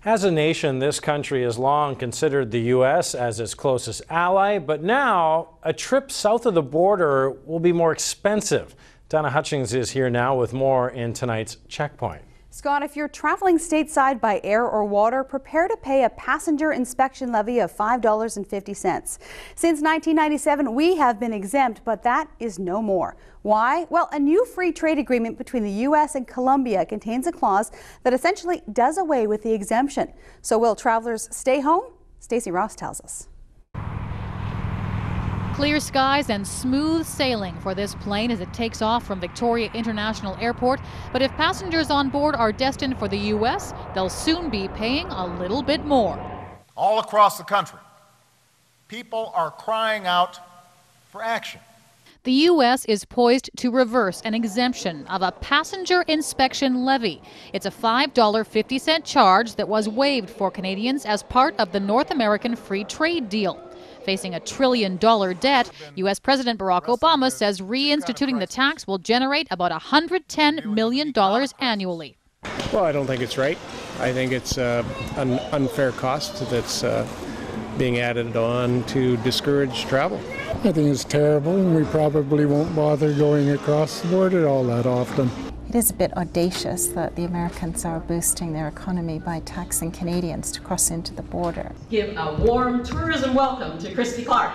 As a nation, this country has long considered the U.S. as its closest ally, but now a trip south of the border will be more expensive. Donna Hutchings is here now with more in tonight's Checkpoint. Scott, if you're traveling stateside by air or water, prepare to pay a passenger inspection levy of $5.50. Since 1997, we have been exempt, but that is no more. Why? Well, a new free trade agreement between the U.S. and Colombia contains a clause that essentially does away with the exemption. So will travelers stay home? Stacey Ross tells us. Clear skies and smooth sailing for this plane as it takes off from Victoria International Airport. But if passengers on board are destined for the U.S., they'll soon be paying a little bit more. All across the country, people are crying out for action. The U.S. is poised to reverse an exemption of a passenger inspection levy. It's a $5.50 charge that was waived for Canadians as part of the North American Free Trade Deal. Facing $1 trillion debt, U.S. President Barack Obama says reinstituting the tax will generate about $110 million annually. Well, I don't think it's right. I think it's an unfair cost that's being added on to discourage travel. I think it's terrible, and we probably won't bother going across the border all that often. It is a bit audacious that the Americans are boosting their economy by taxing Canadians to cross into the border. Give a warm tourism welcome to Christy Clark.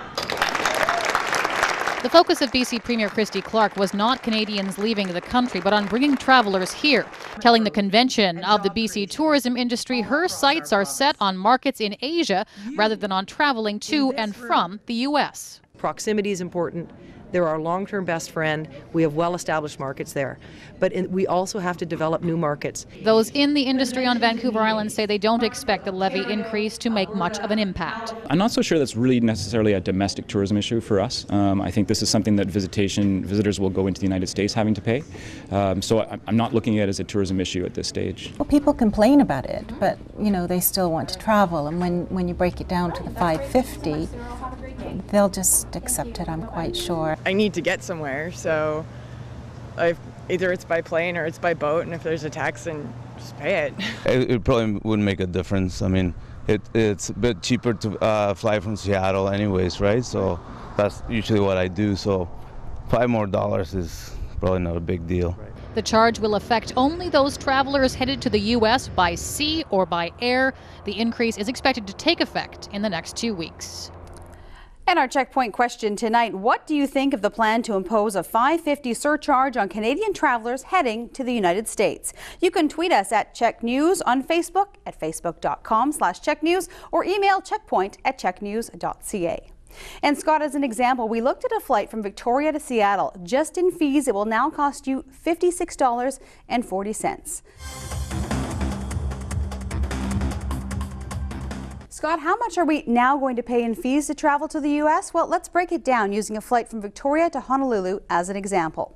The focus of BC Premier Christy Clark was not Canadians leaving the country, but on bringing travelers here, telling the convention of the BC tourism industry her sights are set on markets in Asia rather than on traveling to and from the U.S. Proximity is important. They're our long-term best friend. We have well-established markets there. But we also have to develop new markets. Those in the industry on Vancouver Island say they don't expect the levy increase to make much of an impact. I'm not so sure that's really necessarily a domestic tourism issue for us. I think this is something that visitors will go into the United States having to pay. So I'm not looking at it as a tourism issue at this stage. Well, people complain about it, but they still want to travel. And when you break it down to the $5.50, they'll just accept it, I'm quite sure. I need to get somewhere, so either it's by plane or it's by boat, and if there's a tax, then just pay it. It probably wouldn't make a difference. I mean, it's a bit cheaper to fly from Seattle anyways, right? So that's usually what I do, so $5 more is probably not a big deal. The charge will affect only those travelers headed to the U.S. by sea or by air. The increase is expected to take effect in the next 2 weeks. And our checkpoint question tonight, what do you think of the plan to impose a $5.50 surcharge on Canadian travelers heading to the United States? You can tweet us at CHEK News on Facebook at facebook.com/CHEK News or email checkpoint@cheknews.ca. And Scott, as an example, we looked at a flight from Victoria to Seattle. Just in fees, it will now cost you $56.40. Scott, how much are we now going to pay in fees to travel to the U.S.? Well, let's break it down using a flight from Victoria to Honolulu as an example.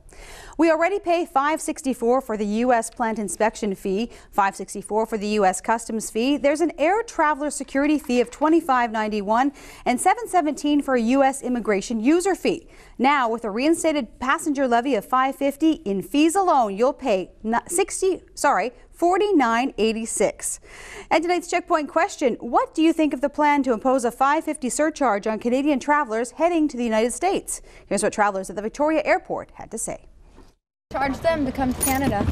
We already pay $5.64 for the U.S. plant inspection fee, $5.64 for the U.S. customs fee. There's an air traveler security fee of $25.91 and $7.17 for a U.S. immigration user fee. Now, with a reinstated passenger levy of $5.50 in fees alone, you'll pay $49.86. And tonight's checkpoint question, what do you think of the plan to impose a $5.50 surcharge on Canadian travelers heading to the United States? Here's what travelers at the Victoria Airport had to say. Charge them to come to Canada.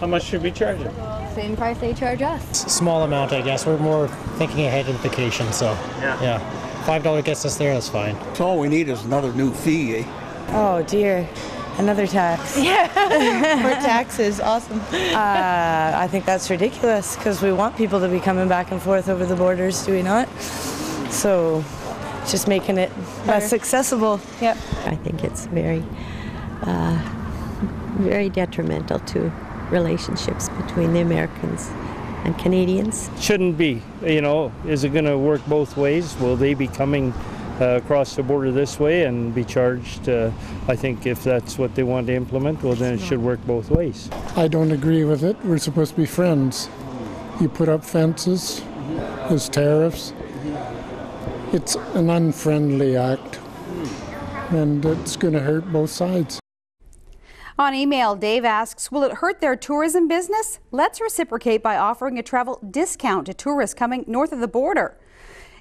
How much should we charge them? Same price they charge us. Small amount, I guess. We're more thinking ahead in vacation, so yeah. $5 gets us there, that's fine. So all we need is another new fee, eh? Oh dear. Another tax. Yeah. For taxes, awesome. I think that's ridiculous because we want people to be coming back and forth over the borders, do we not? So just making it less accessible. Yep. I think it's very detrimental to relationships between the Americans and Canadians. Shouldn't be. Is it going to work both ways? Will they be coming across the border this way and be charged? I think if that's what they want to implement, well, then it should work both ways. I don't agree with it. We're supposed to be friends. You put up fences, there's tariffs. It's an unfriendly act, and it's going to hurt both sides. On email, Dave asks, will it hurt their tourism business? Let's reciprocate by offering a travel discount to tourists coming north of the border.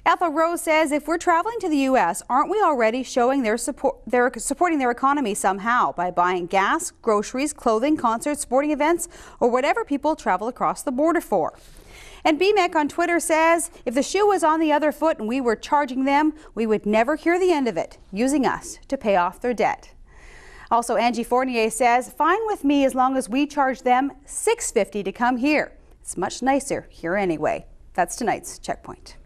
Ethel Rose says if we're traveling to the U.S., aren't we already showing supporting their economy somehow by buying gas, groceries, clothing, concerts, sporting events, or whatever people travel across the border for? And BMEC on Twitter says if the shoe was on the other foot and we were charging them, we would never hear the end of it, using us to pay off their debt. Also, Angie Fournier says, fine with me as long as we charge them $6.50 to come here. It's much nicer here anyway. That's tonight's Checkpoint.